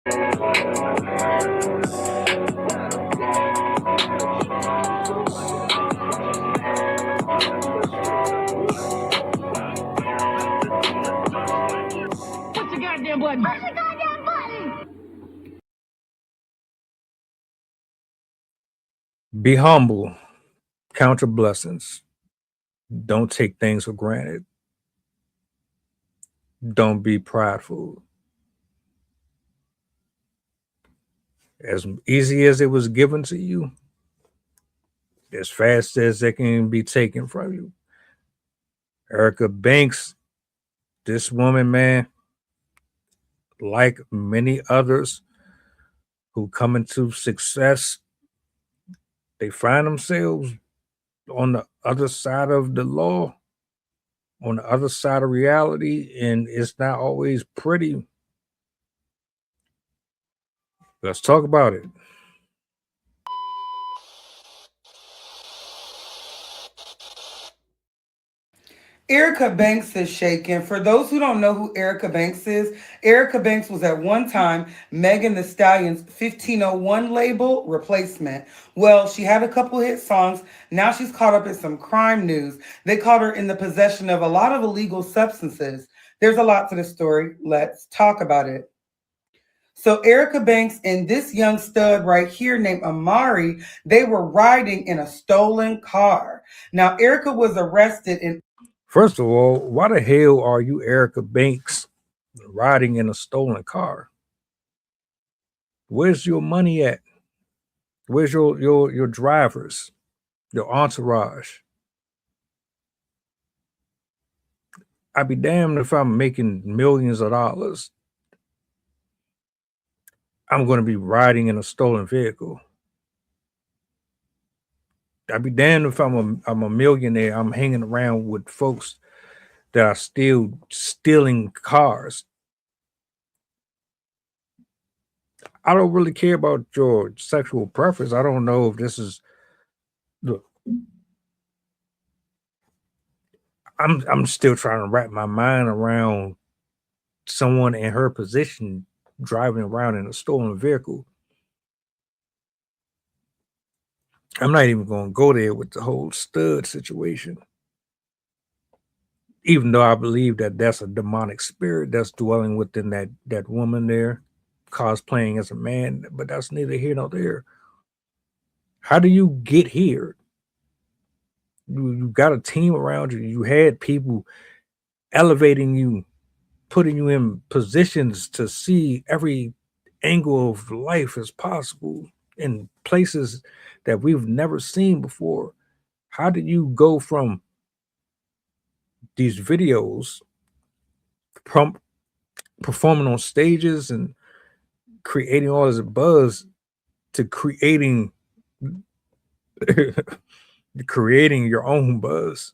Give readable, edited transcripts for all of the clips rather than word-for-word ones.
Push the goddamn button. Push the goddamn button. Be humble. Count your blessings. Don't take things for granted. Don't be prideful. As easy as it was given to you, as fast as it can be taken from you. Erica Banks, this woman, man, like many others who come into success, they find themselves on the other side of the law, on the other side of reality, and it's not always pretty. Let's talk about it. Erica Banks is shaken. For those who don't know who Erica Banks is, Erica Banks was at one time Megan Thee Stallion's 1501 label replacement. Well, she had a couple hit songs. Now she's caught up in some crime news. They caught her in the possession of a lot of illegal substances. There's a lot to the story. Let's talk about it. So Erica Banks and this young stud right here named Amari, they were riding in a stolen car. Now Erica was arrested in First of all, why the hell are you Erica Banks riding in a stolen car? Where's your money at? Where's your drivers, your entourage? I'd be damned if I'm making millions of dollars. I'm going to be riding in a stolen vehicle. I'd be damned if I'm a millionaire. I'm hanging around with folks that are still stealing cars. I don't really care about your sexual preference. I don't know if this is look. I'm still trying to wrap my mind around someone in her position driving around in a stolen vehicle. I'm not even going to go there with the whole stud situation, even though I believe that that's a demonic spirit that's dwelling within that woman there, cosplaying as a man. But that's neither here nor there. How do you get here? You got a team around you. You had people elevating you, putting you in positions to see every angle of life as possible in places that we've never seen before. How did you go from these videos performing on stages and creating all this buzz to creating creating your own buzz?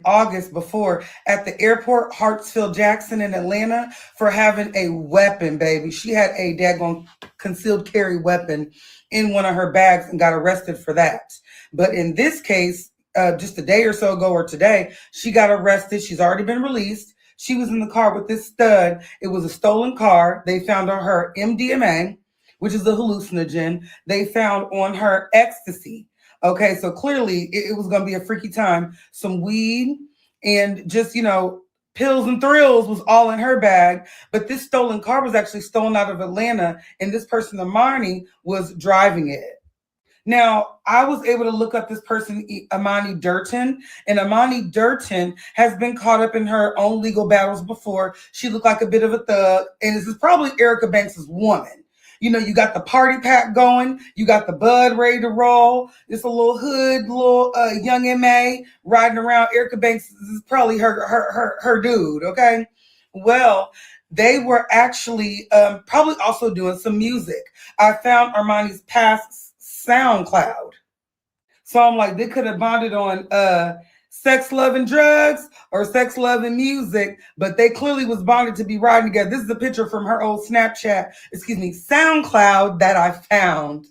August before at the airport, Hartsfield Jackson in Atlanta, for having a weapon, baby. She had a daggone concealed carry weapon in one of her bags and got arrested for that. But in this case, just a day or so ago or today, she got arrested. She's already been released. She was in the car with this stud. It was a stolen car. They found on her MDMA, which is a hallucinogen. They found on her ecstasy. Okay, so clearly it was going to be a freaky time. Some weed and just, pills and thrills was all in her bag. But this stolen car was actually stolen out of Atlanta, and this person, Amani, was driving it. Now, I was able to look up this person, Amani Durton, and Amani Durton has been caught up in her own legal battles before. She looked like a bit of a thug, and this is probably Erica Banks' woman. You got the party pack going. You got the bud ready to roll. It's a little hood, little young MA riding around. Erica Banks is probably her dude, okay? Well, they were actually probably also doing some music. I found Armani's past SoundCloud. So I'm like, they could have bonded on sex, love, and drugs or sex, love, and music, but they clearly was bonded to be riding together. This is a picture from her old SoundCloud that I found.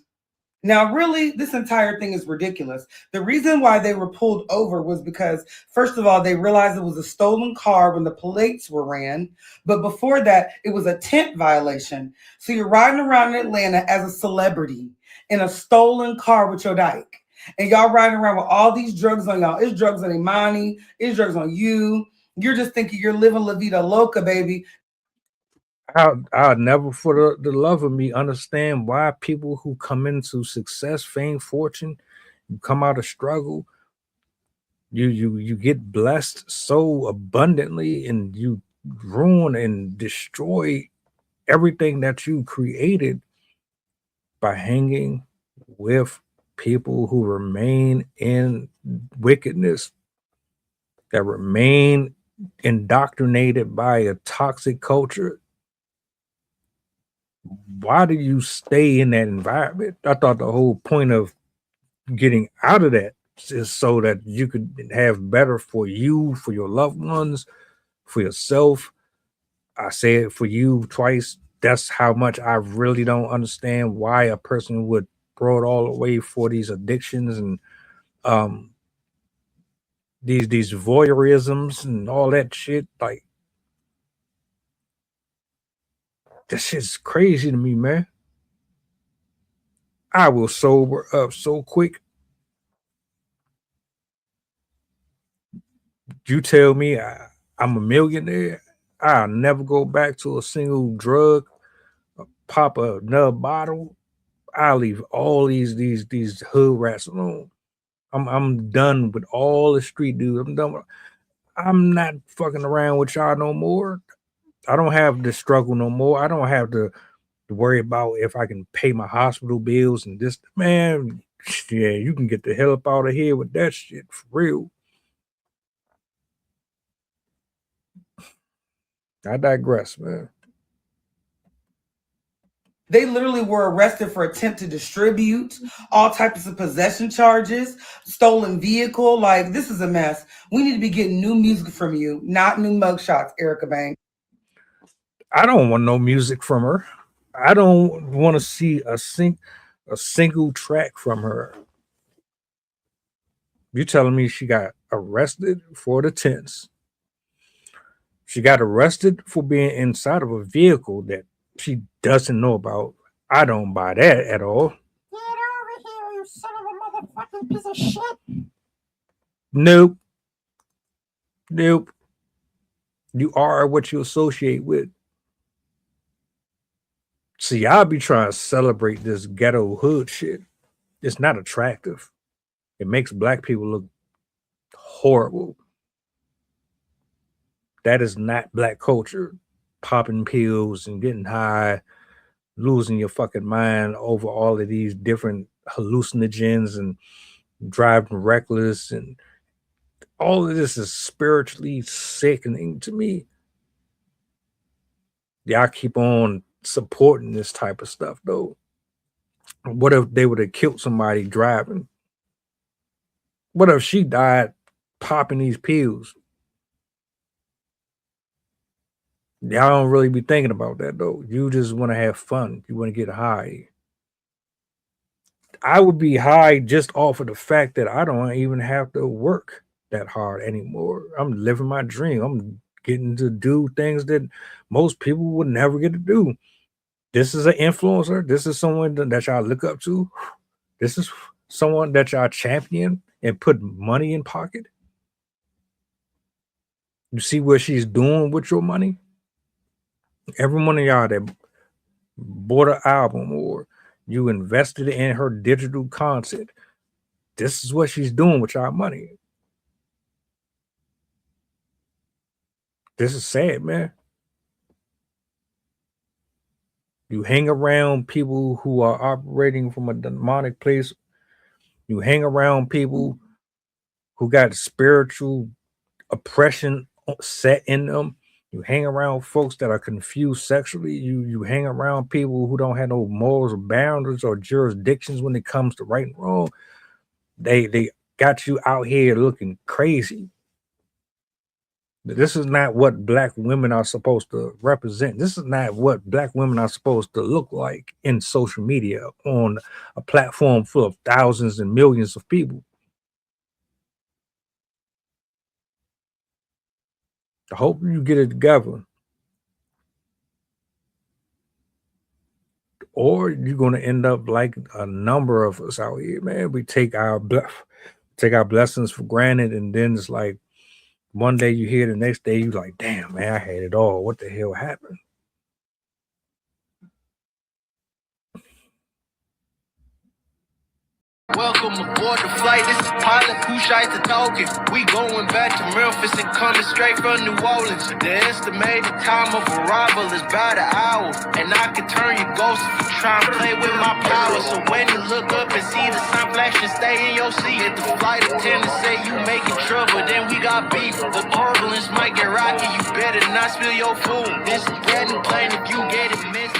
Now, really, this entire thing is ridiculous. The reason why they were pulled over was because, first of all, they realized it was a stolen car when the plates were ran. But before that, it was a tent violation. So you're riding around in Atlanta as a celebrity in a stolen car with your dyke. And y'all riding around with all these drugs on y'all. It's drugs on Imani. It's drugs on you. You're just thinking you're living La Vida Loca, baby. I'll never, for the love of me, understand why people who come into success, fame, fortune, you come out of struggle, you get blessed so abundantly, and you ruin and destroy everything that you created by hanging with people who remain in wickedness, that remain indoctrinated by a toxic culture. Why do you stay in that environment? I thought the whole point of getting out of that is so that you could have better for you, for your loved ones, for yourself. I say it for you twice. That's how much I really don't understand why a person would throw it all away for these addictions and um these voyeurisms and all that shit. Like, this shit's crazy to me, man. I will sober up so quick. You tell me I'm a millionaire, I'll never go back to a single drug, pop another bottle. I'll leave all these hood rats alone. I'm done with all the street dudes. I'm done with, I'm not fucking around with y'all no more. I don't have the struggle no more. I don't have to worry about if I can pay my hospital bills and this. Man, yeah, you can get the hell up out of here with that shit for real. I digress, man. They literally were arrested for attempt to distribute, all types of possession charges, stolen vehicle. Like, this is a mess. We need to be getting new music from you, not new mugshots, Erica Banks. I don't want no music from her. I don't want to see a single track from her. You telling me she got arrested for the tents? She got arrested for being inside of a vehicle that she doesn't know about. I don't buy that at all. Get over here, you son of a motherfucking piece of shit. Nope. Nope. You are what you associate with. See, I'll be trying to celebrate this ghetto hood shit. It's not attractive. It makes black people look horrible. That is not black culture. Popping pills and getting high, losing your fucking mind over all of these different hallucinogens and driving reckless, and all of this is spiritually sickening to me. Y'all keep on supporting this type of stuff though. What if they would have killed somebody driving? What if she died popping these pills? Y'all don't really be thinking about that though. You just want to have fun. You want to get high. I would be high just off of the fact that I don't even have to work that hard anymore. I'm living my dream. I'm getting to do things that most people would never get to do. This is an influencer. This is someone that y'all look up to. This is someone that y'all champion and put money in pocket. You see what she's doing with your money? Every one of y'all that bought an album or you invested in her digital content, this is what she's doing with y'all money. This is sad, man. You hang around people who are operating from a demonic place. You hang around people who got spiritual oppression set in them. You hang around folks that are confused sexually. You hang around people who don't have no morals or boundaries or jurisdictions when it comes to right and wrong. They got you out here looking crazy. This is not what black women are supposed to represent. This is not what black women are supposed to look like in social media on a platform full of thousands and millions of people. I hope you get it together, or you're going to end up like a number of us out here, man. We take our blessings for granted, and then it's like one day you hear, the next day you're like, damn, man, I had it all. What the hell happened? Welcome aboard the flight. This is pilot MUGSHOT talking. We going back to Memphis and coming straight from New Orleans. The estimated time of arrival is about an hour, and I can turn your ghost if you try and play with my power. So when you look up and see the sun flashing, stay in your seat. If the flight attendant say you making trouble, then we got beef. The turbulence might get rocky. You better not spill your food. This is getting plain if you get it missed.